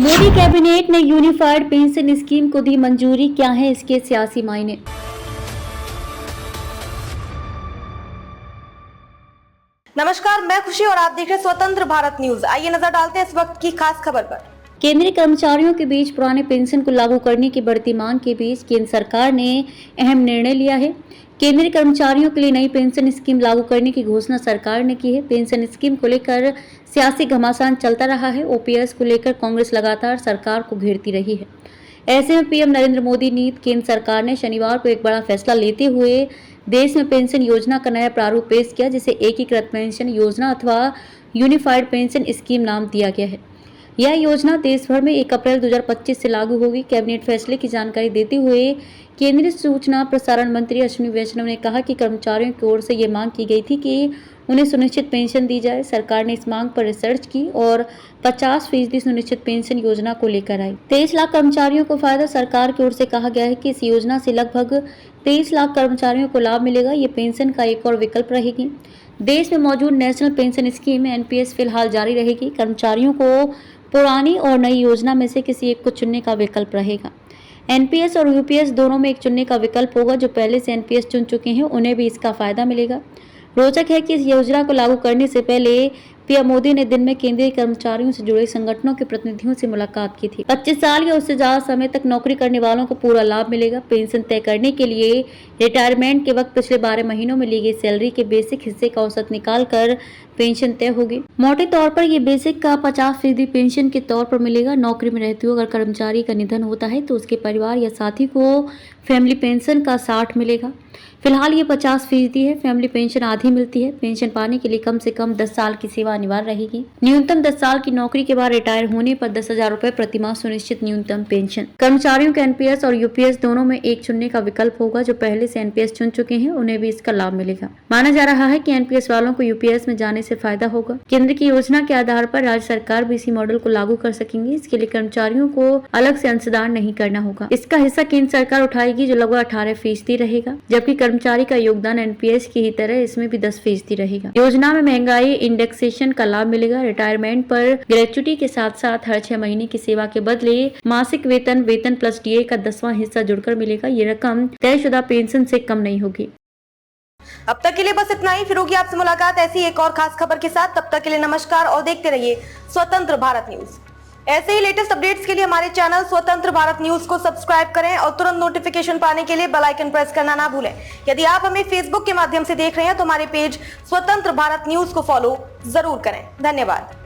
Modi cabinet ने unified pension scheme को दी मंजूरी, क्या है इसके सियासी मायने। नमस्कार, मैं खुशी और आप देख रहे हैं स्वतंत्र भारत न्यूज। आइए नजर डालते हैं इस वक्त की खास खबर पर। केंद्रीय कर्मचारियों के बीच पुराने पेंशन को लागू करने की बढ़ती मांग के बीच केंद्र सरकार ने अहम निर्णय लिया है। केंद्रीय कर्मचारियों के लिए नई पेंशन स्कीम लागू करने की घोषणा सरकार ने की है। पेंशन स्कीम को लेकर सियासी घमासान चलता रहा है। ओपीएस को लेकर कांग्रेस लगातार सरकार को घेरती रही है। ऐसे में पीएम नरेंद्र मोदी नीत केंद्र सरकार ने शनिवार को एक बड़ा फैसला लेते हुए देश में पेंशन योजना का नया प्रारूप पेश किया, जिसे एकीकृत पेंशन योजना अथवा यूनिफाइड पेंशन स्कीम नाम दिया गया है। यह योजना देश भर में 1 अप्रैल 2025 से लागू होगी। कैबिनेट फैसले की जानकारी देते हुए केंद्रीय सूचना प्रसारण मंत्री अश्विनी वैष्णव ने कहा कि कर्मचारियों की ओर से ये मांग की गई थी कि उन्हें सुनिश्चित पेंशन दी जाए। सरकार ने इस मांग पर रिसर्च की और 50% सुनिश्चित पेंशन योजना को लेकर आई। 23 लाख कर्मचारियों को फायदा। सरकार की ओर से कहा गया है कि इस योजना से लगभग 23 लाख कर्मचारियों को लाभ मिलेगा। ये पेंशन का एक और विकल्प रहेगी। देश में मौजूद नेशनल पेंशन स्कीम एनपीएस फिलहाल जारी रहेगी। कर्मचारियों को पुरानी और नई योजना में से किसी एक को चुनने का विकल्प रहेगा। एनपीएस और यूपीएस दोनों में एक चुनने का विकल्प होगा। जो पहले से एनपीएस चुन चुके हैं उन्हें भी इसका फायदा मिलेगा। रोचक है कि इस योजना को लागू करने से पहले पीएम मोदी ने दिन में केंद्रीय कर्मचारियों से जुड़े संगठनों के प्रतिनिधियों से मुलाकात की थी। 25 साल या उससे ज्यादा समय तक नौकरी करने वालों को पूरा लाभ मिलेगा। पेंशन तय करने के लिए रिटायरमेंट के वक्त पिछले 12 महीनों में ली गई सैलरी के बेसिक हिस्से का औसत निकालकर पेंशन तय होगी। मोटे तौर पर ये बेसिक का 50% पेंशन के तौर पर मिलेगा। नौकरी में रहते हुए अगर कर्मचारी का निधन होता है तो उसके परिवार या साथी को फैमिली पेंशन का 60 मिलेगा। फिलहाल ये 50% है। फैमिली पेंशन आधी मिलती है। पेंशन पाने के लिए कम से कम 10 साल की सेवा अनिवार्य रहेगी। न्यूनतम 10 साल की नौकरी के बाद रिटायर होने पर 10,000 रुपए प्रति माह सुनिश्चित न्यूनतम पेंशन। कर्मचारियों के एनपीएस और यूपीएस दोनों में एक चुनने का विकल्प होगा। जो पहले से एनपीएस चुन चुके हैं उन्हें भी इसका लाभ मिलेगा। माना जा रहा है कि एनपीएस वालों को यूपीएस में जाने से फायदा होगा। केंद्र की योजना के आधार पर राज्य सरकार भी इसी मॉडल को लागू कर सकेंगे। इसके लिए कर्मचारियों को अलग से अंशदान नहीं करना होगा। इसका हिस्सा केंद्र सरकार उठाएगी, जो लगभग 18% रहेगा, जबकि कर्मचारी का योगदान एनपीएस की ही तरह इसमें भी 10% रहेगा। योजना में महंगाई इंडेक्सेशन का लाभ मिलेगा। रिटायरमेंट पर ग्रेच्युटी के साथ साथ हर 6 महीने की सेवा के बदले मासिक वेतन प्लस डीए का 10वां हिस्सा जुड़कर मिलेगा। ये रकम तयशुदा पेंशन से कम नहीं होगी। अब तक के लिए बस इतना ही। फिर होगी आपसे मुलाकात ऐसी एक और खास खबर के साथ। तब तक के लिए नमस्कार और देखते रहिए स्वतंत्र भारत न्यूज। ऐसे ही लेटेस्ट अपडेट्स के लिए हमारे चैनल स्वतंत्र भारत न्यूज को सब्सक्राइब करें और तुरंत नोटिफिकेशन पाने के लिए बेल आइकन प्रेस करना ना भूलें। यदि आप हमें फेसबुक के माध्यम से देख रहे हैं तो हमारे पेज स्वतंत्र भारत न्यूज को फॉलो जरूर करें। धन्यवाद।